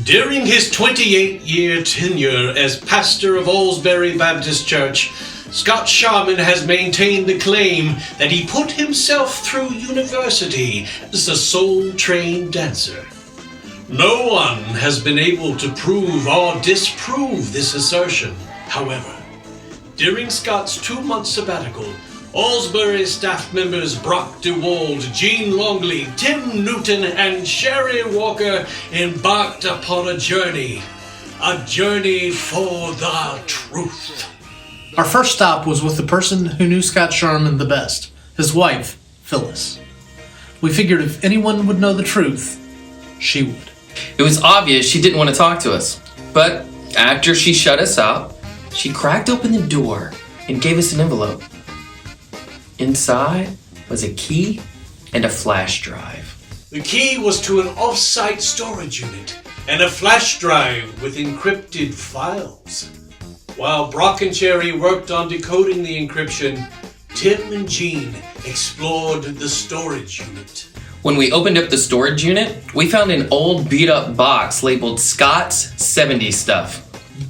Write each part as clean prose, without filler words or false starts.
During his 28-year tenure as pastor of Alsbury Baptist Church, Scott Sharman has maintained the claim that he put himself through university as a soul-trained dancer. No one has been able to prove or disprove this assertion. However, during Scott's 2-month sabbatical, Alsbury staff members Brock DeWald, Gene Longley, Tim Newton, and Sherry Walker embarked upon a journey for the truth. Our first stop was with the person who knew Scott Sharman the best, his wife, Phyllis. We figured if anyone would know the truth, she would. It was obvious she didn't want to talk to us, but after she shut us out, she cracked open the door and gave us an envelope. Inside was a key and a flash drive. The key was to an off-site storage unit and a flash drive with encrypted files. While Brock and Sherry worked on decoding the encryption, Tim and Gene explored the storage unit. When we opened up the storage unit, we found an old beat-up box labeled Scott's 70s stuff.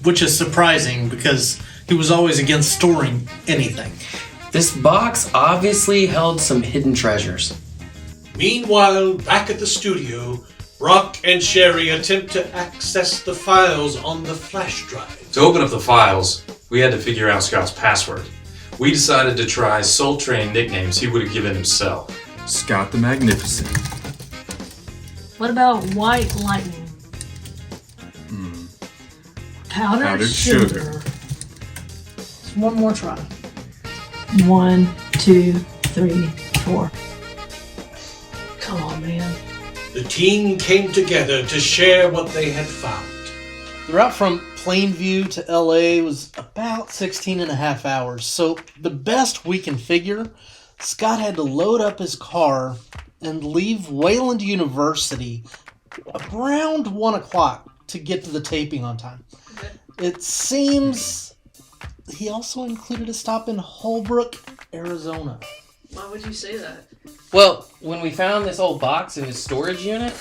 Which is surprising because he was always against storing anything. This box obviously held some hidden treasures. Meanwhile, back at the studio, Brock and Sherry attempt to access the files on the flash drive. To open up the files, we had to figure out Scott's password. We decided to try Soul Train nicknames he would have given himself. Scott the Magnificent. What about White Lightning? Powdered sugar. Just one more try. 1, 2, 3, 4. Come on, man. The team came together to share what they had found. The route from Plainview to LA was about 16 and a half hours, so the best we can figure, Scott had to load up his car and leave Wayland University around 1 o'clock to get to the taping on time. It seems he also included a stop in Holbrook, Arizona. Why would you say that? Well, when we found this old box in his storage unit,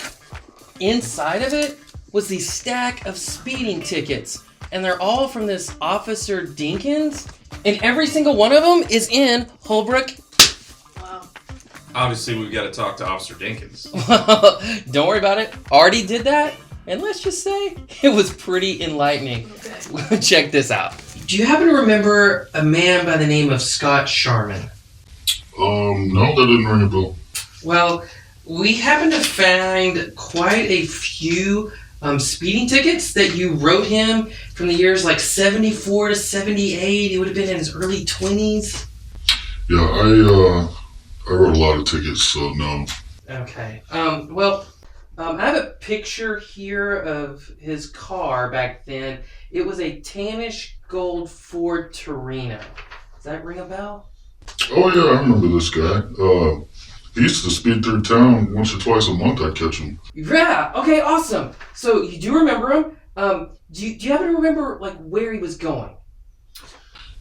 inside of it was the stack of speeding tickets. And they're all from this Officer Dinkins. And every single one of them is in Holbrook. Wow. Obviously, we've got to talk to Officer Dinkins. Don't worry about it. Already did that. And let's just say it was pretty enlightening. Okay. Check this out. Do you happen to remember a man by the name of Scott Sharman? No, that didn't ring a bell. Well, we happened to find quite a few speeding tickets that you wrote him from the years like 74 to 78. He would have been in his early 20s. Yeah, I wrote a lot of tickets, so no. Okay. I have a picture here of his car back then. It was a tannish gold Ford Torino. Does that ring a bell? Oh yeah, I remember this guy. He used to speed through town once or twice a month. I'd catch him. Yeah. Okay. Awesome. So you do remember him? Do you happen to remember like where he was going?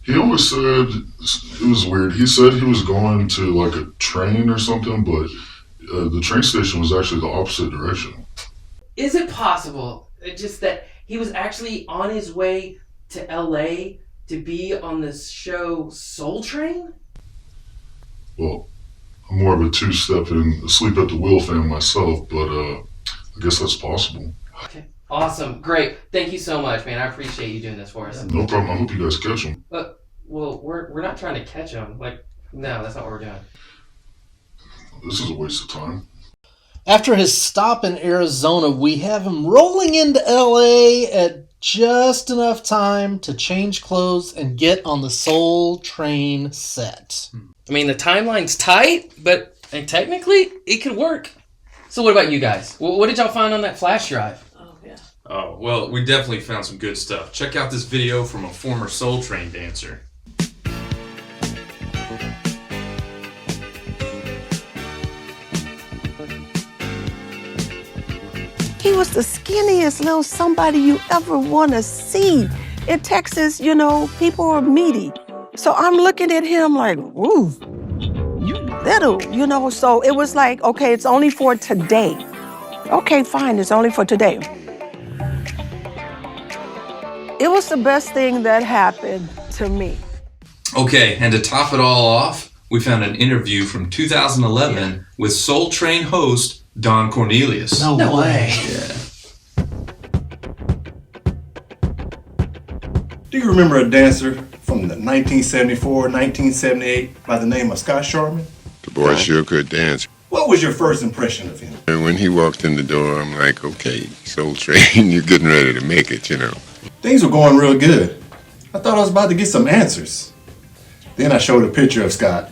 He always said it was weird. He said he was going to like a train or something, but the train station was actually the opposite direction. Is it possible just that he was actually on his way to LA to be on this show Soul Train? Well, I'm more of a two-step and asleep at the wheel fan myself, but I guess that's possible. Okay. Awesome. Great. Thank you so much, man. I appreciate you doing this for us. No problem. I hope you guys catch him. Well, we're not trying to catch him. Like, no, that's not what we're doing. This is a waste of time. After his stop in Arizona, we have him rolling into LA at just enough time to change clothes and get on the Soul Train set. I mean, the timeline's tight, but technically, it could work. So what about you guys? What did y'all find on that flash drive? Oh, yeah. Oh, well, we definitely found some good stuff. Check out this video from a former Soul Train dancer. He was the skinniest little somebody you ever want to see. In Texas, you know, people are meaty. So I'm looking at him like, woo, you little, you know. So it was like, okay, it's only for today. Okay, fine, it's only for today. It was the best thing that happened to me. Okay, and to top it all off, we found an interview from 2011 with Soul Train host Don Cornelius. No way. Yeah. Do you remember a dancer from the 1974, 1978 by the name of Scott Sharman? The boy sure could dance. What was your first impression of him? And when he walked in the door, I'm like, okay, Soul Train, you're getting ready to make it, you know. Things were going real good. I thought I was about to get some answers. Then I showed a picture of Scott.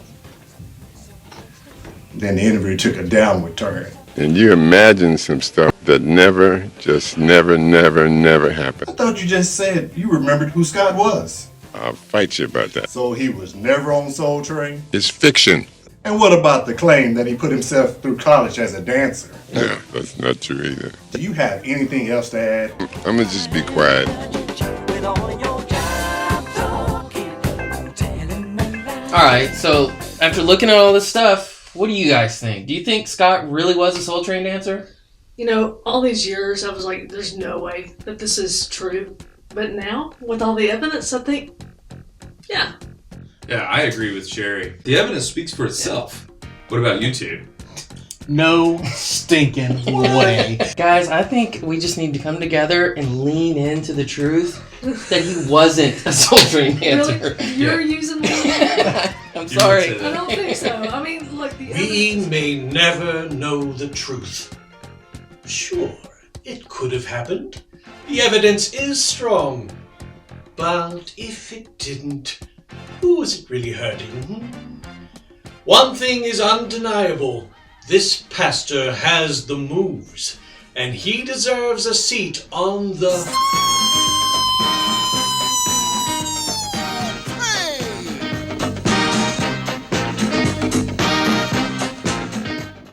Then the interview took a downward turn. And you imagine some stuff that never happened. I thought you just said you remembered who Scott was. I'll fight you about that. So he was never on Soul Train? It's fiction. And what about the claim that he put himself through college as a dancer? Yeah, that's not true either. Do you have anything else to add? I'm gonna just be quiet. Alright, so after looking at all this stuff, what do you guys think? Do you think Scott really was a Soul Train dancer? You know, all these years I was like, there's no way that this is true. But now, with all the evidence, I think, yeah. Yeah, I agree with Sherry. The evidence speaks for itself. What about you two? No stinking way. Guys, I think we just need to come together and lean into the truth that he wasn't a Soul Train dancer. Really? You're using me? I'm sorry. I don't think so. I mean, look, the We evidence... may never know the truth. Sure, it could have happened. The evidence is strong. But if it didn't, who was it really hurting? One thing is undeniable. This pastor has the moves, and he deserves a seat on the...